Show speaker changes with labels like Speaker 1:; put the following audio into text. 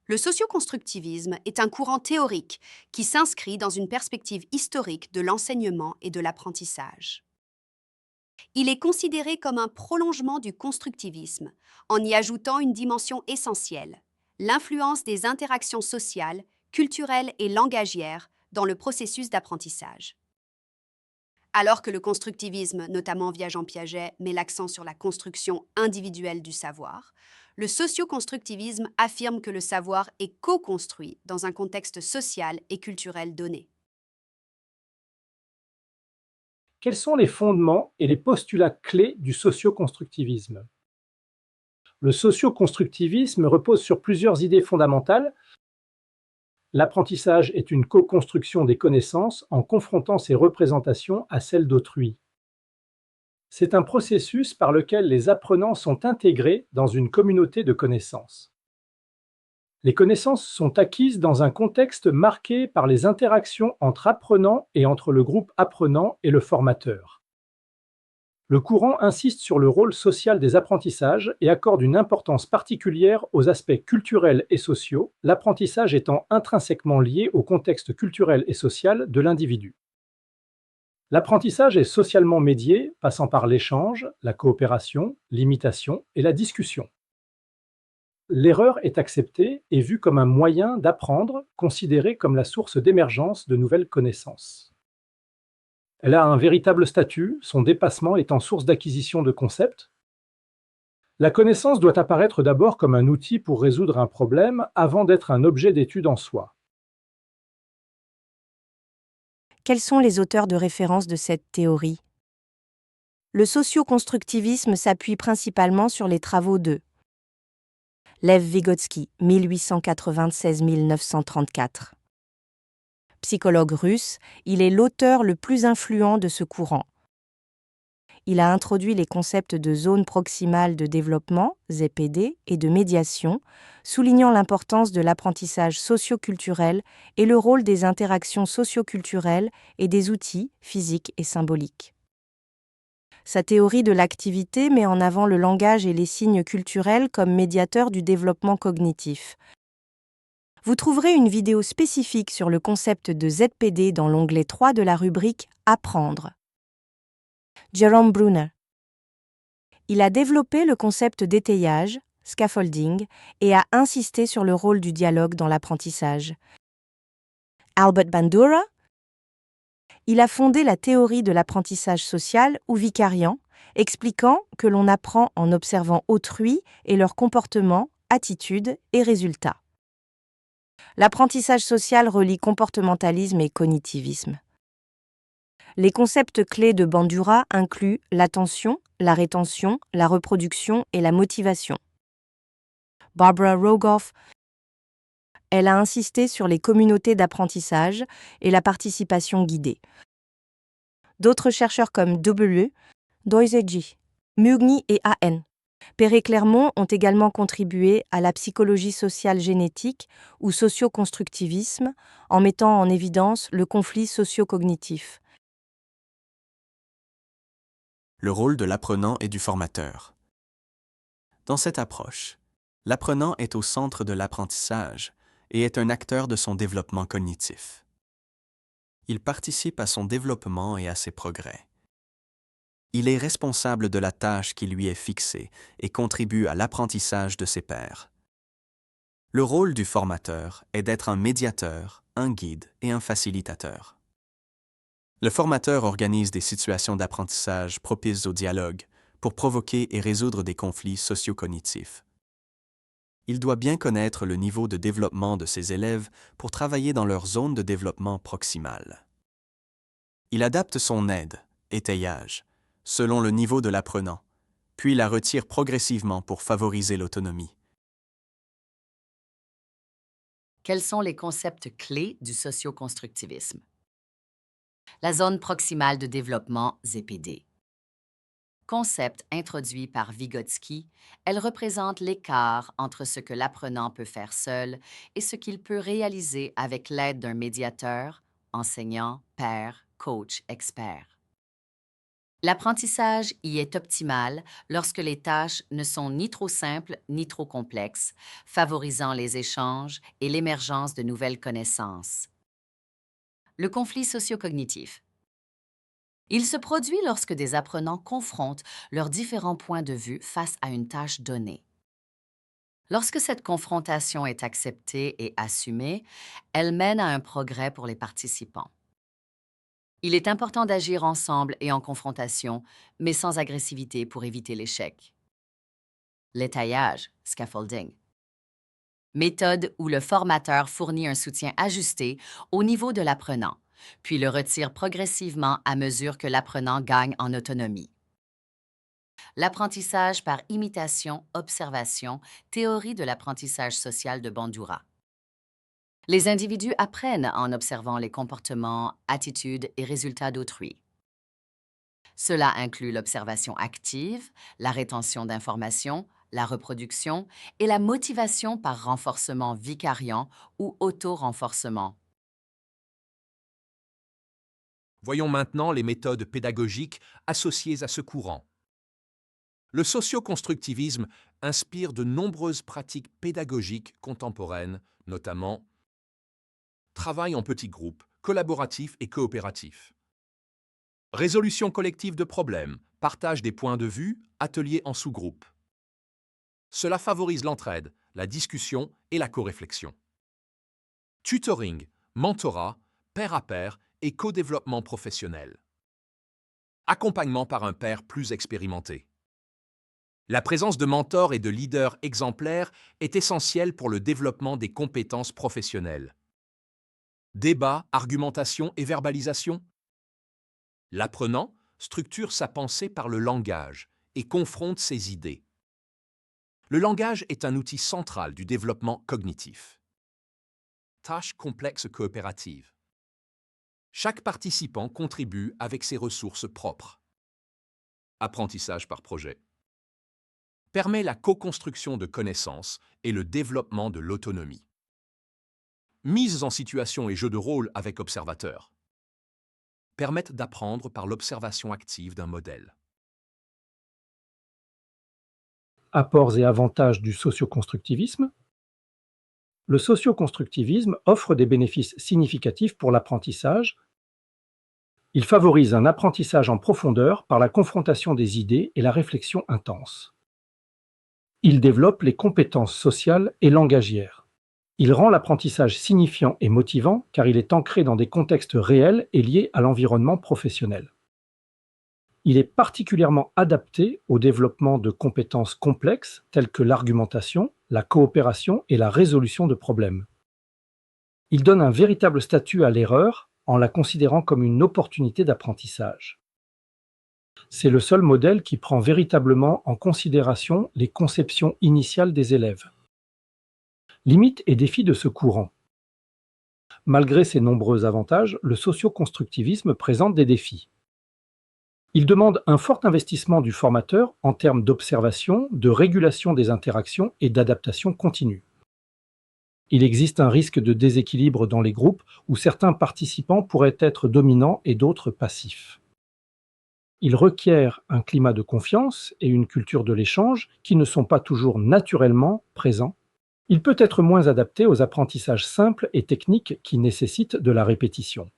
Speaker 1: Le socioconstructivisme est un courant théorique qui s'inscrit dans une perspective historique de l'enseignement et de l'apprentissage. Il est considéré comme un prolongement du constructivisme, en y ajoutant une dimension essentielle, l'influence des interactions sociales, culturelles et langagières dans le processus d'apprentissage. Alors que le constructivisme, notamment via Jean Piaget, met l'accent sur la construction individuelle du savoir, le socioconstructivisme affirme que le savoir est co-construit dans un contexte social et culturel donné.
Speaker 2: Quels sont les fondements et les postulats clés du socioconstructivisme? Le socioconstructivisme repose sur plusieurs idées fondamentales. L'apprentissage est une co-construction des connaissances en confrontant ses représentations à celles d'autrui. C'est un processus par lequel les apprenants sont intégrés dans une communauté de connaissances. Les connaissances sont acquises dans un contexte marqué par les interactions entre apprenants et entre le groupe apprenant et le formateur. Le courant insiste sur le rôle social des apprentissages et accorde une importance particulière aux aspects culturels et sociaux, l'apprentissage étant intrinsèquement lié au contexte culturel et social de l'individu. L'apprentissage est socialement médié, passant par l'échange, la coopération, l'imitation et la discussion. L'erreur est acceptée et vue comme un moyen d'apprendre, considéré comme la source d'émergence de nouvelles connaissances. Elle a un véritable statut, son dépassement étant source d'acquisition de concepts. La connaissance doit apparaître d'abord comme un outil pour résoudre un problème avant d'être un objet d'étude en soi.
Speaker 3: Quels sont les auteurs de référence de cette théorie? Le socioconstructivisme s'appuie principalement sur les travaux de Lev Vygotsky, 1896-1934. Psychologue russe, il est l'auteur le plus influent de ce courant. Il a introduit les concepts de zone proximale de développement, ZPD, et de médiation, soulignant l'importance de l'apprentissage socio-culturel et le rôle des interactions socio-culturelles et des outils physiques et symboliques. Sa théorie de l'activité met en avant le langage et les signes culturels comme médiateurs du développement cognitif. Vous trouverez une vidéo spécifique sur le concept de ZPD dans l'onglet 3 de la rubrique Apprendre. Jerome Bruner. Il a développé le concept d'étayage, scaffolding, et a insisté sur le rôle du dialogue dans l'apprentissage. Albert Bandura. Il a fondé la théorie de l'apprentissage social ou vicariant, expliquant que l'on apprend en observant autrui et leurs comportements, attitudes et résultats. L'apprentissage social relie comportementalisme et cognitivisme. Les concepts clés de Bandura incluent l'attention, la rétention, la reproduction et la motivation. Barbara Rogoff, elle a insisté sur les communautés d'apprentissage et la participation guidée. D'autres chercheurs comme W. Doisegi, Mugni et A.N. Perret-Clermont ont également contribué à la psychologie sociale génétique ou socioconstructivisme en mettant en évidence le conflit socio-cognitif.
Speaker 4: Le rôle de l'apprenant et du formateur. Dans cette approche, l'apprenant est au centre de l'apprentissage et est un acteur de son développement cognitif. Il participe à son développement et à ses progrès. Il est responsable de la tâche qui lui est fixée et contribue à l'apprentissage de ses pairs. Le rôle du formateur est d'être un médiateur, un guide et un facilitateur. Le formateur organise des situations d'apprentissage propices au dialogue pour provoquer et résoudre des conflits socio-cognitifs. Il doit bien connaître le niveau de développement de ses élèves pour travailler dans leur zone de développement proximale. Il adapte son aide, étayage, selon le niveau de l'apprenant, puis la retire progressivement pour favoriser l'autonomie.
Speaker 5: Quels sont les concepts clés du socioconstructivisme? La zone proximale de développement, ZPD. Concept introduit par Vygotsky, elle représente l'écart entre ce que l'apprenant peut faire seul et ce qu'il peut réaliser avec l'aide d'un médiateur, enseignant, père, coach, expert. L'apprentissage y est optimal lorsque les tâches ne sont ni trop simples ni trop complexes, favorisant les échanges et l'émergence de nouvelles connaissances. Le conflit socio-cognitif. Il se produit lorsque des apprenants confrontent leurs différents points de vue face à une tâche donnée. Lorsque cette confrontation est acceptée et assumée, elle mène à un progrès pour les participants. Il est important d'agir ensemble et en confrontation, mais sans agressivité pour éviter l'échec. L'étayage, scaffolding. Méthode où le formateur fournit un soutien ajusté au niveau de l'apprenant, puis le retire progressivement à mesure que l'apprenant gagne en autonomie. L'apprentissage par imitation-observation, théorie de l'apprentissage social de Bandura. Les individus apprennent en observant les comportements, attitudes et résultats d'autrui. Cela inclut l'observation active, la rétention d'informations, la reproduction et la motivation par renforcement vicariant ou auto-renforcement.
Speaker 6: Voyons maintenant les méthodes pédagogiques associées à ce courant. Le socioconstructivisme inspire de nombreuses pratiques pédagogiques contemporaines, notamment travail en petits groupes, collaboratif et coopératif. Résolution collective de problèmes, partage des points de vue, ateliers en sous-groupes. Cela favorise l'entraide, la discussion et la co-réflexion. Tutoring, mentorat, pair à pair et co-développement professionnel. Accompagnement par un père plus expérimenté. La présence de mentors et de leaders exemplaires est essentielle pour le développement des compétences professionnelles. Débat, argumentation et verbalisation. L'apprenant structure sa pensée par le langage et confronte ses idées. Le langage est un outil central du développement cognitif. Tâches complexes coopératives. Chaque participant contribue avec ses ressources propres. Apprentissage par projet. Permet la co-construction de connaissances et le développement de l'autonomie. Mises en situation et jeux de rôle avec observateurs. Permettent d'apprendre par l'observation active d'un modèle.
Speaker 2: Apports et avantages du socioconstructivisme. Le socioconstructivisme offre des bénéfices significatifs pour l'apprentissage. Il favorise un apprentissage en profondeur par la confrontation des idées et la réflexion intense. Il développe les compétences sociales et langagières. Il rend l'apprentissage signifiant et motivant car il est ancré dans des contextes réels et liés à l'environnement professionnel. Il est particulièrement adapté au développement de compétences complexes telles que l'argumentation, la coopération et la résolution de problèmes. Il donne un véritable statut à l'erreur en la considérant comme une opportunité d'apprentissage. C'est le seul modèle qui prend véritablement en considération les conceptions initiales des élèves. Limites et défis de ce courant. Malgré ses nombreux avantages, le socioconstructivisme présente des défis. Il demande un fort investissement du formateur en termes d'observation, de régulation des interactions et d'adaptation continue. Il existe un risque de déséquilibre dans les groupes où certains participants pourraient être dominants et d'autres passifs. Il requiert un climat de confiance et une culture de l'échange qui ne sont pas toujours naturellement présents. Il peut être moins adapté aux apprentissages simples et techniques qui nécessitent de la répétition.